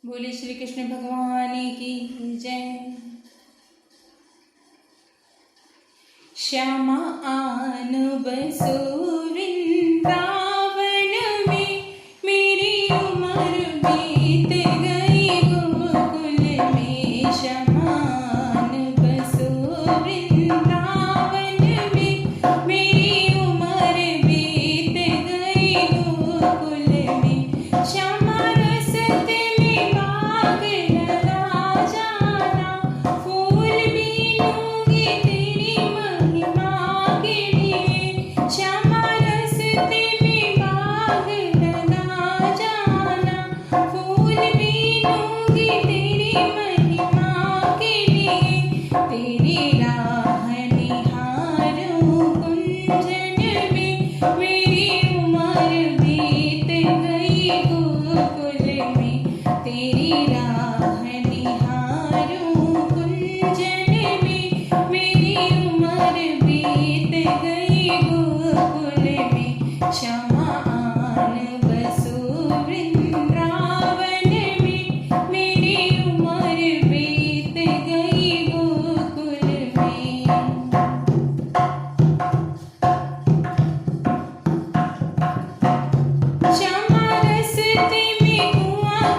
बोले श्री कृष्ण भगवान की जय। श्यामा आन बसो वृंदावन में, मेरी उम्र बीत गई गोकुल में। श्यामा आन बसो वृंदावन में, मेरी उम्र बीत गई गोकुल में। श्यामा रसते में बाग लगा जाना, फूल बीनूंगी तेरी महिमा के लिए। श्यामा रसते में बाग लगा जाना, फूल बीनूंगी तेरी महिमा के लिए। तेरी राह निहारूं कुंजन में, मेरी उम्र बीत गई गोकुल में। तेरी राह निहारूं कुंजन में, मेरी उम्र बीत गई गोकुल में। श्यामा आन बसो वृंदावन में, मेरी उम्र बीत गई गोकुल में। श्यामा रसते में कुआं